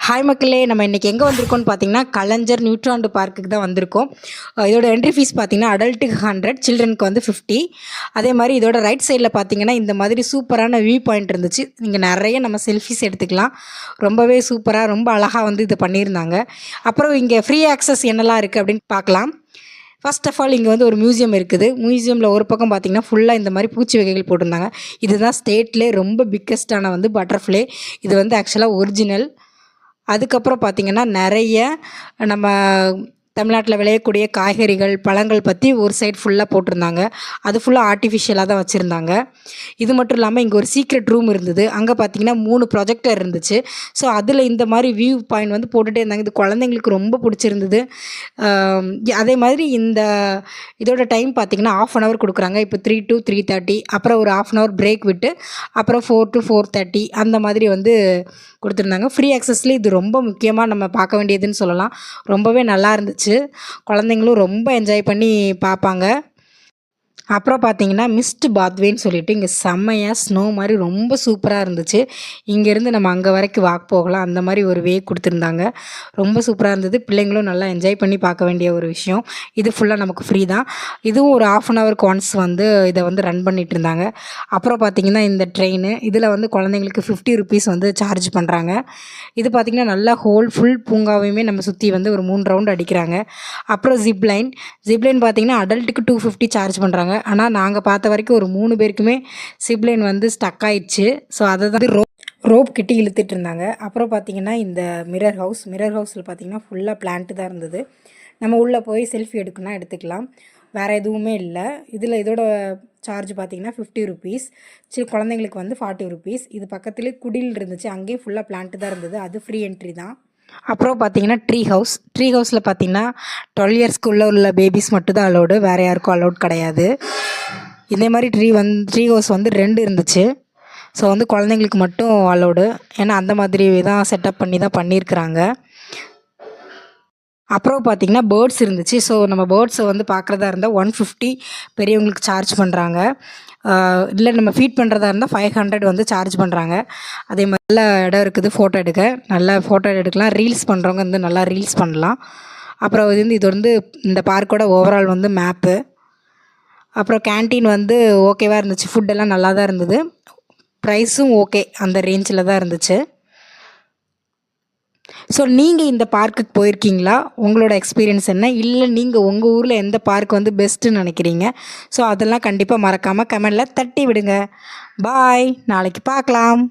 Hi மக்களே, நம்ம இன்றைக்கி எங்கே வந்திருக்கோம்னு பார்த்தீங்கன்னா கலைஞர் நியூட்ராண்டு பார்க்குக்கு தான் வந்திருக்கோம். இதோட என்ட்ரி ஃபீஸ் பார்த்தீங்கன்னா அடல்ட்டுக்கு 100, சில்ட்ரனுக்கு வந்து 50. அதே மாதிரி இதோட ரைட் சைடில் பார்த்தீங்கன்னா இந்த மாதிரி சூப்பரான வியூ பாயிண்ட் இருந்துச்சு. இங்கே நிறைய நம்ம செல்ஃபிஸ் எடுத்துக்கலாம். ரொம்பவே சூப்பராக ரொம்ப அழகாக வந்து இது பண்ணியிருந்தாங்க. அப்புறம் இங்கே ஃப்ரீ ஆக்சஸ் என்னெல்லாம் இருக்குது அப்படின்னு பார்க்கலாம். ஃபர்ஸ்ட் ஆஃப் ஆல் இங்கே வந்து ஒரு மியூசியம் இருக்குது. மியூசியமில் ஒரு பக்கம் பார்த்திங்கன்னா ஃபுல்லாக இந்த மாதிரி பூச்சி வகைகள் போட்டிருந்தாங்க. இதுதான் ஸ்டேட்லேயே ரொம்ப பிக்கஸ்டான வந்து பட்டர்ஃப்ளை. இது வந்து ஆக்சுவலாக ஒரிஜினல். அதுக்கப்புறம் பார்த்திங்கன்னா நிறைய நம்ம தமிழ்நாட்டில் விளையக்கூடிய காய்கறிகள் பழங்கள் பற்றி ஒரு சைட் ஃபுல்லாக போட்டிருந்தாங்க. அது ஃபுல்லாக ஆர்டிஃபிஷியலாக தான் வச்சுருந்தாங்க. இது மட்டும் இல்லாமல் இங்கே ஒரு சீக்ரெட் ரூம் இருந்தது. அங்கே பார்த்திங்கன்னா 3 ப்ரொஜெக்டர் இருந்துச்சு. ஸோ அதில் இந்த மாதிரி வியூ பாயிண்ட் வந்து போட்டுகிட்டே இருந்தாங்க. இது குழந்தைங்களுக்கு ரொம்ப பிடிச்சிருந்தது. அதே மாதிரி இதோட டைம் பார்த்திங்கன்னா 1/2 hour கொடுக்குறாங்க. இப்போ 3 to 3:30, அப்புறம் ஒரு 1/2 hour பிரேக் விட்டு அப்புறம் 4 to 4:30 அந்த மாதிரி வந்து கொடுத்துருந்தாங்க. ஃப்ரீ ஆக்சஸ்லேயே இது ரொம்ப முக்கியமாக நம்ம பார்க்க வேண்டியதுன்னு சொல்லலாம். ரொம்பவே நல்லா இருந்துச்சு. குழந்தைங்களும் ரொம்ப என்ஜாய் பண்ணி பார்ப்பாங்க. அப்புறம் பார்த்தீங்கன்னா மிஸ்ட் பாத்வேன்னு சொல்லிட்டு இங்கே செம்மையாக ஸ்னோ மாதிரி ரொம்ப சூப்பராக இருந்துச்சு. இங்கேருந்து நம்ம அங்கே வரைக்கும் வாக் போகலாம். அந்த மாதிரி ஒரு வே கொடுத்துருந்தாங்க. ரொம்ப சூப்பராக இருந்தது. பிள்ளைங்களும் நல்லா என்ஜாய் பண்ணி பார்க்க வேண்டிய ஒரு விஷயம். இது ஃபுல்லாக நமக்கு ஃப்ரீ தான். இதுவும் ஒரு 1/2 hour ஒன்ஸ் வந்து இதை வந்து ரன் பண்ணிகிட்டு இருந்தாங்க. அப்புறம் பார்த்திங்கன்னா இந்த ட்ரெயின் இதில் வந்து குழந்தைங்களுக்கு 50 rupees வந்து சார்ஜ் பண்ணுறாங்க. இது பார்த்திங்கன்னா நல்லா ஃபுல் பூங்காவையுமே நம்ம சுற்றி வந்து ஒரு 3 ரவுண்ட் அடிக்கிறாங்க. அப்புறம் ஜிப்லைன் பார்த்திங்கன்னா அடல்ட்டுக்கு 250 சார்ஜ் பண்ணுறாங்க. ஆனால் நாங்கள் பார்த்த வரைக்கும் ஒரு 3 பேருக்குமே சிப்லைன் வந்து ஸ்டக் ஆயிடுச்சு. ஸோ அதை தான் ரோப் கிட்டி இழுத்துட்டு இருந்தாங்க. அப்புறம் பார்த்திங்கன்னா இந்த மிரர் ஹவுஸில் பார்த்திங்கன்னா ஃபுல்லாக பிளான்ட்டு தான் இருந்தது. நம்ம உள்ளே போய் செல்ஃபி எடுக்கணும்னா எடுத்துக்கலாம். வேறு எதுவுமே இல்லை. இதோட சார்ஜ் பார்த்திங்கன்னா 50 rupees. குழந்தைங்களுக்கு வந்து 40 rupees. இது பக்கத்துலேயே குடில் இருந்துச்சு. அங்கேயும் ஃபுல்லாக பிளான்ட்டு தான் இருந்தது. அது ஃப்ரீ என்ட்ரி தான். அப்புறம் பார்த்திங்கன்னா ட்ரீ ஹவுஸில் பார்த்திங்கன்னா 12 yearsக்குள்ளே உள்ள பேபிஸ் மட்டும் தான் அலோடு. வேறு யாருக்கும் அலோட் கிடையாது. இதே மாதிரி ட்ரீ ஹவுஸ் வந்து 2 இருந்துச்சு. ஸோ வந்து குழந்தைங்களுக்கு மட்டும் அலோடு. ஏன்னா அந்த மாதிரி தான் செட்டப் பண்ணி தான் பண்ணியிருக்கிறாங்க. அப்புறம் பார்த்திங்கன்னா பேர்ட்ஸ் இருந்துச்சு. ஸோ நம்ம பேர்ட்ஸை வந்து பார்க்குறதா இருந்தால் 150 பெரியவங்களுக்கு சார்ஜ் பண்ணுறாங்க. இல்லை நம்ம ஃபீட் பண்ணுறதா இருந்தால் 500 வந்து சார்ஜ் பண்ணுறாங்க. அதே மாதிரி நல்ல இடம் இருக்குது ஃபோட்டோ எடுக்க. நல்லா ஃபோட்டோ எடுக்கலாம். ரீல்ஸ் பண்ணுறவங்க வந்து நல்லா ரீல்ஸ் பண்ணலாம். அப்புறம் இது வந்து இந்த பார்க்கோட ஓவரால் வந்து மேப்பு. அப்புறம் கேன்டீன் வந்து ஓகேவாக இருந்துச்சு. ஃபுட்டெல்லாம் நல்லா தான் இருந்தது. ப்ரைஸும் ஓகே, அந்த ரேஞ்சில் தான் இருந்துச்சு. ஸோ நீங்கள் இந்த பார்க்குக்கு போயிருக்கீங்களா? உங்களோட எக்ஸ்பீரியன்ஸ் என்ன? இல்லை நீங்கள் உங்கள் ஊரில் எந்த பார்க் வந்து பெஸ்ட்டுன்னு நினைக்கிறீங்க? ஸோ அதெல்லாம் கண்டிப்பாக மறக்காமல் கமெண்டில் தட்டி விடுங்க. பாய், நாளைக்கு பார்க்கலாம்.